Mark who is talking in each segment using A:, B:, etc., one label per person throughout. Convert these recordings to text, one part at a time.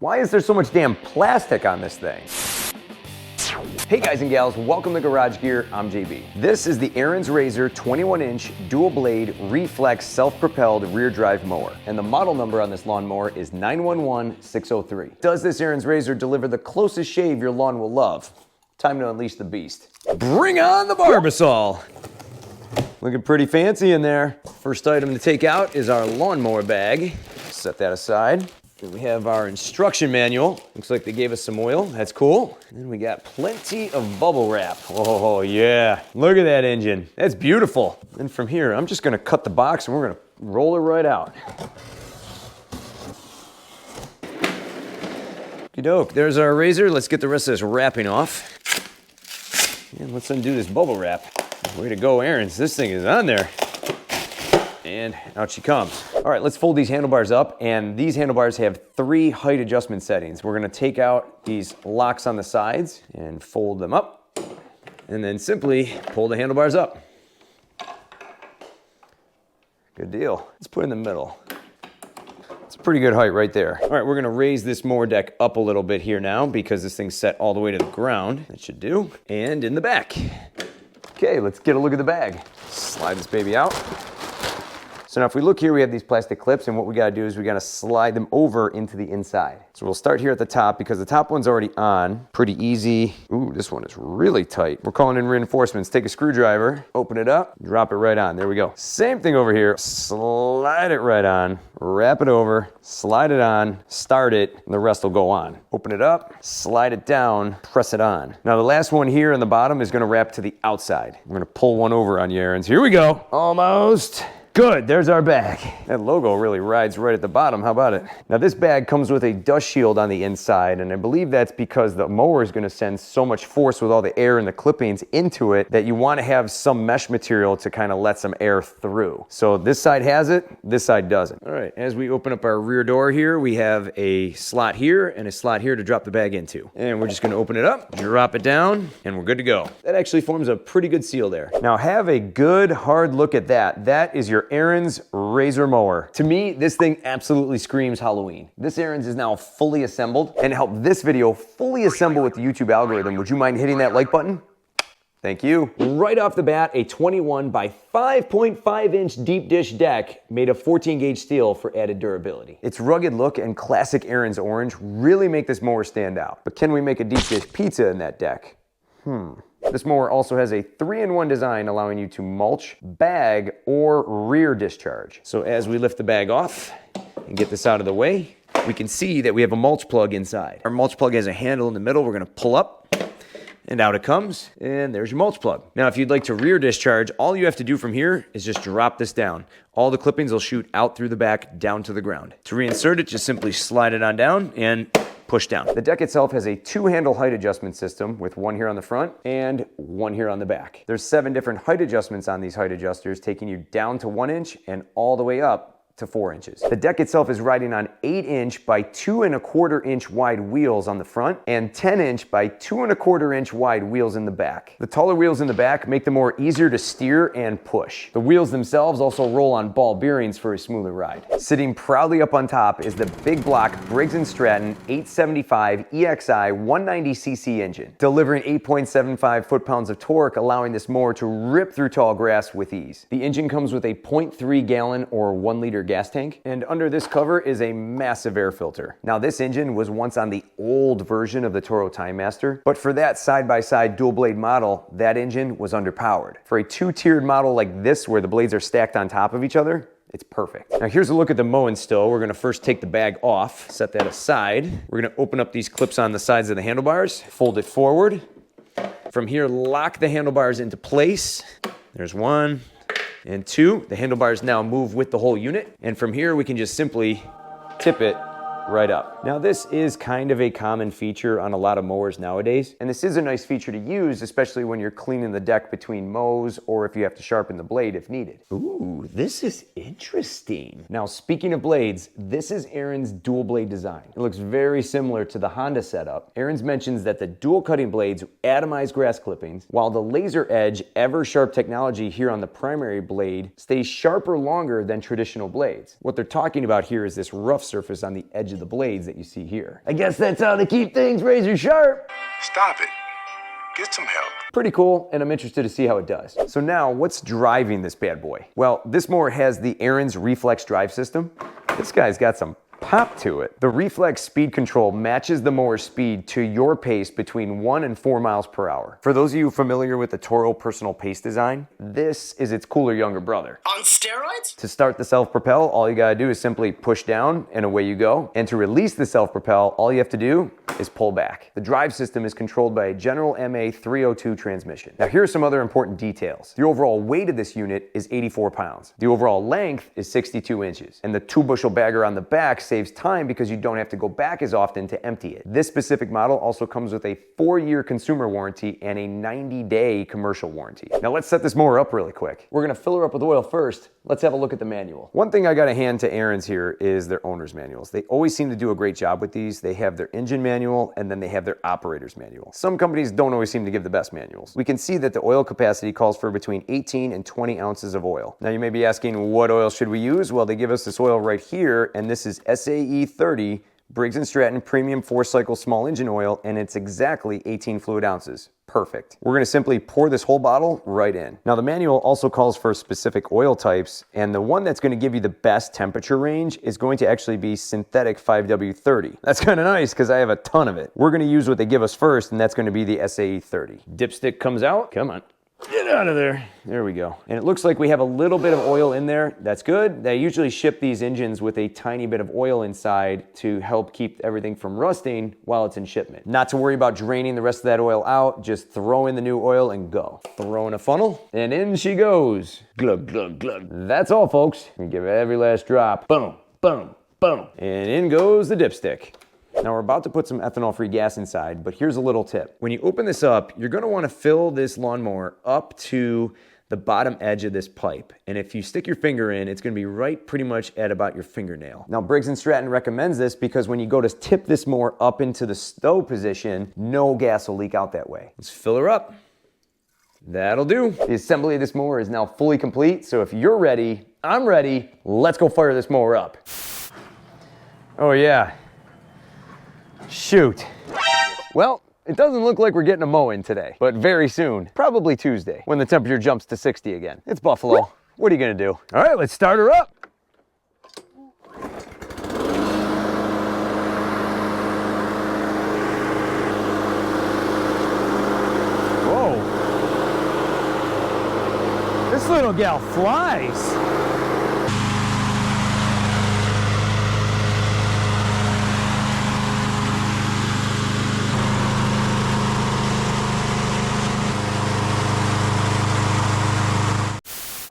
A: Why is there so much damn plastic on this thing? Hey guys and gals, welcome to Garage Gear. I'm JB. This is the Ariens Razor 21-inch dual blade reflex self-propelled rear drive mower. And the model number on this lawnmower is 911603. Does this Ariens Razor deliver the closest shave your lawn will love? Time to unleash the beast. Bring on the Barbasol! Looking pretty fancy in there. First item to take out is our lawnmower bag. Set that aside. Then we have our instruction manual. Looks like they gave us some oil. That's cool. And then we got plenty of bubble wrap. Oh yeah, look at that engine. That's beautiful. And from here, I'm just gonna cut the box and we're gonna roll it right out. Okie doke, there's our razor. Let's get the rest of this wrapping off. And let's undo this bubble wrap. Way to go, Ariens. This thing is on there. And out she comes. All right, let's fold these handlebars up, and these handlebars have 3 height adjustment settings. We're gonna take out these locks on the sides and fold them up, and then simply pull the handlebars up. Good deal. Let's put it in the middle. It's a pretty good height right there. All right, we're gonna raise this mower deck up a little bit here now because this thing's set all the way to the ground. That should do. And in the back. Okay, let's get a look at the bag. Slide this baby out. So now if we look here, we have these plastic clips, and what we gotta do is we gotta slide them over into the inside. So we'll start here at the top because the top one's already on. Pretty easy. Ooh, this one is really tight. We're calling in reinforcements. Take a screwdriver, open it up, drop it right on. There we go. Same thing over here. Slide it right on, wrap it over, slide it on, start it, and the rest will go on. Open it up, slide it down, press it on. Now the last one here in the bottom is gonna wrap to the outside. We're gonna pull one over on you, Ariens. Here we go. Almost. Good, there's our bag. That logo really rides right at the bottom, how about it? Now this bag comes with a dust shield on the inside, and I believe that's because the mower is gonna send so much force with all the air and the clippings into it that you wanna have some mesh material to kind of let some air through. So this side has it, this side doesn't. All right, as we open up our rear door here, we have a slot here and a slot here to drop the bag into. And we're just gonna open it up, drop it down, and we're good to go. That actually forms a pretty good seal there. Now have a good hard look at that. That is your Ariens Razor mower. To me, this thing absolutely screams Halloween. This Ariens is now fully assembled, and to help this video fully assemble with the YouTube algorithm, would you mind hitting that like button? Thank you. Right off the bat, a 21 by 5.5 inch deep dish deck made of 14 gauge steel for added durability. Its rugged look and classic Ariens orange really make this mower stand out. But can we make a deep dish pizza in that deck? This mower also has a 3-in-1 design allowing you to mulch, bag, or rear discharge. So as we lift the bag off and get this out of the way, we can see that we have a mulch plug inside. Our mulch plug has a handle in the middle. We're gonna pull up and out it comes, and there's your mulch plug. Now, if you'd like to rear discharge, all you have to do from here is just drop this down. All the clippings will shoot out through the back down to the ground. To reinsert it, just simply slide it on down and push down. The deck itself has a 2-handle height adjustment system with one here on the front and one here on the back. There's 7 different height adjustments on these height adjusters, taking you down to 1 inch and all the way up to 4 inches. The deck itself is riding on 8-inch by 2¼ inch wide wheels on the front and 10-inch by 2¼ inch wide wheels in the back. The taller wheels in the back make them more easier to steer and push. The wheels themselves also roll on ball bearings for a smoother ride. Sitting proudly up on top is the big block Briggs & Stratton 875 EXI 190cc engine, delivering 8.75 foot-pounds of torque, allowing this mower to rip through tall grass with ease. The engine comes with a 0.3 gallon or 1 liter gas tank, and under this cover is a massive air filter. Now this engine was once on the old version of the Toro Time Master, but for that side-by-side dual blade model, that engine was underpowered. For a 2-tiered model like this where the blades are stacked on top of each other, it's perfect. Now here's a look at the mowing still. We're gonna first take the bag off, set that aside. We're gonna open up these clips on the sides of the handlebars, fold it forward. From here, lock the handlebars into place. There's 1 and 2. The handlebars now move with the whole unit, and from here we can just simply tip it right up. Now this is kind of a common feature on a lot of mowers nowadays, and this is a nice feature to use, especially when you're cleaning the deck between mows or if you have to sharpen the blade if needed. Ooh, this is interesting. Now speaking of blades, this is Ariens' dual blade design. It looks very similar to the Honda setup. Ariens mentions that the dual cutting blades atomize grass clippings, while the laser edge ever sharp technology here on the primary blade stays sharper longer than traditional blades. What they're talking about here is this rough surface on the edge edge of the blades that you see here. I guess that's how they keep things razor sharp.
B: Stop it. Get some help.
A: Pretty cool, and I'm interested to see how it does. So now, what's driving this bad boy? Well, this mower has the Ariens Reflex drive system. This guy's got some pop to it. The Reflex speed control matches the mower speed to your pace between 1 and 4 miles per hour. For those of you familiar with the Toro personal pace design, this is its cooler younger brother.
C: On steroids?
A: To start the self-propel, all you gotta do is simply push down and away you go. And to release the self-propel, all you have to do is pull back. The drive system is controlled by a General MA 302 transmission. Now here are some other important details. The overall weight of this unit is 84 pounds. The overall length is 62 inches. And the 2-bushel bagger on the back saves time because you don't have to go back as often to empty it. This specific model also comes with a 4-year consumer warranty and a 90-day commercial warranty. Now let's set this mower up really quick. We're gonna fill her up with oil first. Let's have a look at the manual. One thing I gotta hand to Ariens here is their owner's manuals. They always seem to do a great job with these. They have their engine manual and then they have their operator's manual. Some companies don't always seem to give the best manuals. We can see that the oil capacity calls for between 18 and 20 ounces of oil. Now you may be asking, what oil should we use? Well, they give us this oil right here, and this is SAE 30 Briggs & Stratton Premium 4-Cycle Small Engine Oil, and it's exactly 18 fluid ounces. Perfect. We're gonna simply pour this whole bottle right in. Now the manual also calls for specific oil types, and the one that's gonna give you the best temperature range is going to actually be synthetic 5W30. That's kinda nice because I have a ton of it. We're gonna use what they give us first, and that's gonna be the SAE 30. Dipstick comes out, come on. Get out of there. There we go. And it looks like we have a little bit of oil in there. That's good. They usually ship these engines with a tiny bit of oil inside to help keep everything from rusting while it's in shipment. Not to worry about draining the rest of that oil out. Just throw in the new oil and go. Throw in a funnel and in she goes. Glug, glug, glug. That's all, folks. We give it every last drop. Boom, boom, boom. And in goes the dipstick. Now we're about to put some ethanol-free gas inside, but here's a little tip. When you open this up, you're gonna wanna fill this lawnmower up to the bottom edge of this pipe. And if you stick your finger in, it's gonna be right pretty much at about your fingernail. Now Briggs & Stratton recommends this because when you go to tip this mower up into the stow position, no gas will leak out that way. Let's fill her up. That'll do. The assembly of this mower is now fully complete, so if you're ready, I'm ready, let's go fire this mower up. Oh yeah. Shoot. Well, it doesn't look like we're getting a mow-in today, but very soon, probably Tuesday, when the temperature jumps to 60 again. It's Buffalo. What are you gonna do? All right, let's start her up. Whoa. This little gal flies.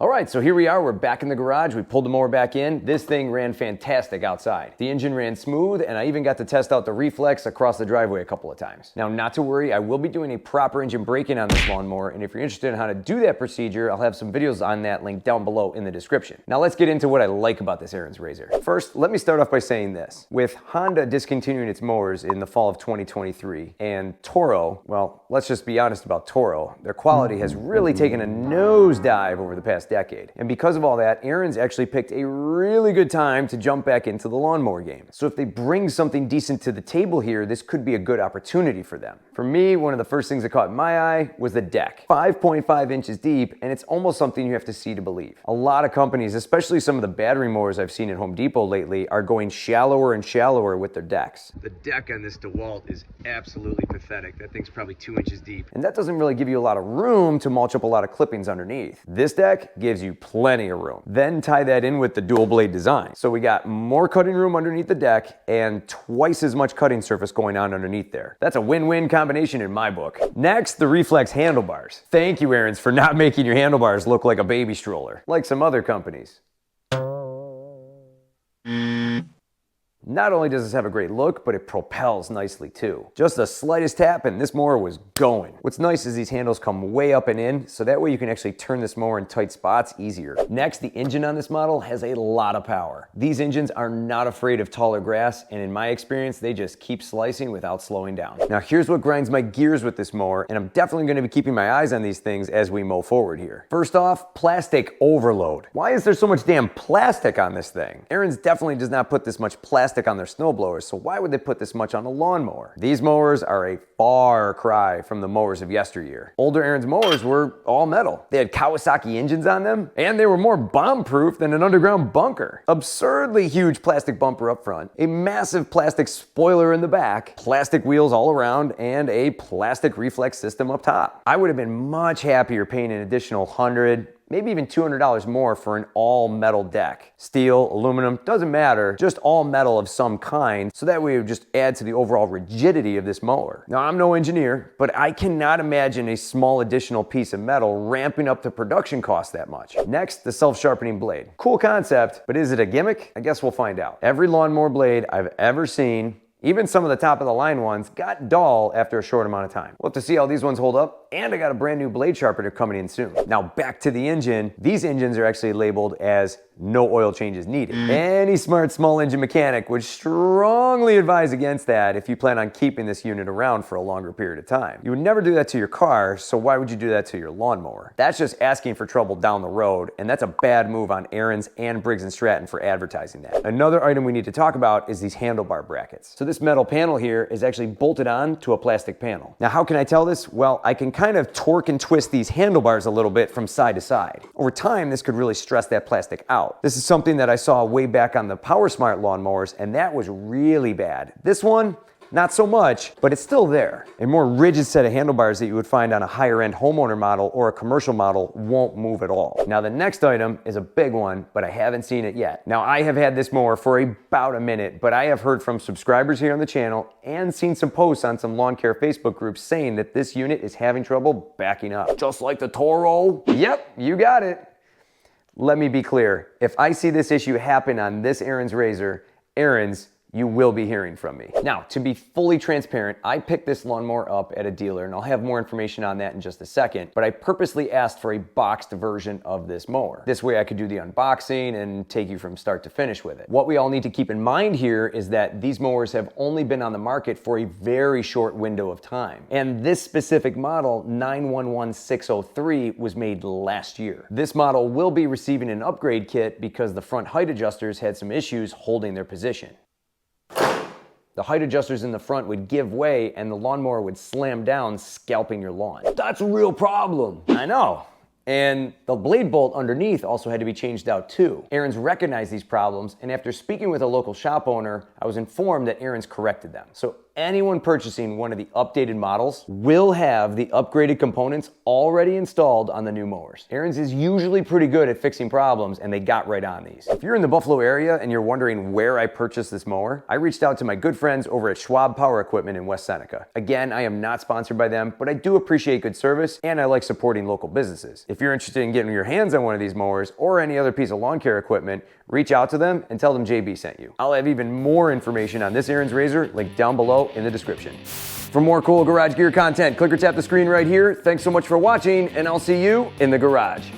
A: All right, so here we are, we're back in the garage. We pulled the mower back in. This thing ran fantastic outside. The engine ran smooth, and I even got to test out the Reflex across the driveway a couple of times. Now, not to worry, I will be doing a proper engine break-in on this lawnmower, and if you're interested in how to do that procedure, I'll have some videos on that linked down below in the description. Now let's get into what I like about this Ariens razor. First, let me start off by saying this. With Honda discontinuing its mowers in the fall of 2023, and Toro, well, let's just be honest about Toro, their quality has really taken a nosedive over the past decade. And because of all that, Ariens actually picked a really good time to jump back into the lawnmower game. So if they bring something decent to the table here, this could be a good opportunity for them. For me, one of the first things that caught my eye was the deck. 5.5 inches deep, and it's almost something you have to see to believe. A lot of companies, especially some of the battery mowers I've seen at Home Depot lately, are going shallower and shallower with their decks. The deck on this DeWalt is absolutely pathetic. That thing's probably 2 inches deep. And that doesn't really give you a lot of room to mulch up a lot of clippings underneath. This deck gives you plenty of room. Then tie that in with the dual blade design. So we got more cutting room underneath the deck and twice as much cutting surface going on underneath there. That's a win-win combination in my book. Next, the Reflex handlebars. Thank you, Ariens, for not making your handlebars look like a baby stroller, like some other companies. Not only does this have a great look, but it propels nicely too. Just the slightest tap and this mower was going. What's nice is these handles come way up and in, so that way you can actually turn this mower in tight spots easier. Next, the engine on this model has a lot of power. These engines are not afraid of taller grass, and in my experience, they just keep slicing without slowing down. Now here's what grinds my gears with this mower, and I'm definitely gonna be keeping my eyes on these things as we mow forward here. First off, plastic overload. Why is there so much damn plastic on this thing? Ariens definitely does not put this much plastic plastic on their snowblowers, so why would they put this much on a lawnmower? These mowers are a far cry from the mowers of yesteryear. Older Ariens mowers were all metal. They had Kawasaki engines on them, and they were more bomb-proof than an underground bunker. Absurdly huge plastic bumper up front, a massive plastic spoiler in the back, plastic wheels all around, and a plastic reflex system up top. I would have been much happier paying an additional $100, maybe even $200 more for an all metal deck. Steel, aluminum, doesn't matter, just all metal of some kind, so that way it would just add to the overall rigidity of this mower. Now, I'm no engineer, but I cannot imagine a small additional piece of metal ramping up the production cost that much. Next, the self-sharpening blade. Cool concept, but is it a gimmick? I guess we'll find out. Every lawnmower blade I've ever seen, even some of the top of the line ones, got dull after a short amount of time. We'll have to see how these ones hold up, and I got a brand new blade sharpener coming in soon. Now back to the engine. These engines are actually labeled as no oil changes needed. Any smart small engine mechanic would strongly advise against that if you plan on keeping this unit around for a longer period of time. You would never do that to your car, so why would you do that to your lawnmower? That's just asking for trouble down the road, and that's a bad move on Ariens and Briggs & Stratton for advertising that. Another item we need to talk about is these handlebar brackets. So this metal panel here is actually bolted on to a plastic panel. Now how can I tell this? Well, I can kind of torque and twist these handlebars a little bit from side to side. Over time, this could really stress that plastic out. This is something that I saw way back on the PowerSmart lawnmowers, and that was really bad. This one, not so much, but it's still there. A more rigid set of handlebars that you would find on a higher end homeowner model or a commercial model won't move at all. Now the next item is a big one, but I haven't seen it yet. Now I have had this mower for about a minute, but I have heard from subscribers here on the channel and seen some posts on some lawn care Facebook groups saying that this unit is having trouble backing up. Just like the Toro? Yep, you got it. Let me be clear, if I see this issue happen on this Ariens razor, Ariens, you will be hearing from me. Now, to be fully transparent, I picked this lawnmower up at a dealer, and I'll have more information on that in just a second, but I purposely asked for a boxed version of this mower. This way I could do the unboxing and take you from start to finish with it. What we all need to keep in mind here is that these mowers have only been on the market for a very short window of time. And this specific model, 911603, was made last year. This model will be receiving an upgrade kit because the front height adjusters had some issues holding their position. The height adjusters in the front would give way and the lawnmower would slam down, scalping your lawn. That's a real problem. I know. And the blade bolt underneath also had to be changed out too. Ariens recognized these problems, and after speaking with a local shop owner, I was informed that Ariens corrected them. So anyone purchasing one of the updated models will have the upgraded components already installed on the new mowers. Ariens is usually pretty good at fixing problems, and they got right on these. If you're in the Buffalo area and you're wondering where I purchased this mower, I reached out to my good friends over at Schwab Power Equipment in West Seneca. Again, I am not sponsored by them, but I do appreciate good service, and I like supporting local businesses. If you're interested in getting your hands on one of these mowers or any other piece of lawn care equipment, reach out to them and tell them JB sent you. I'll have even more information on this Ariens razor linked down below in the description. For more cool garage gear content, click or tap the screen right here. Thanks so much for watching, and I'll see you in the garage.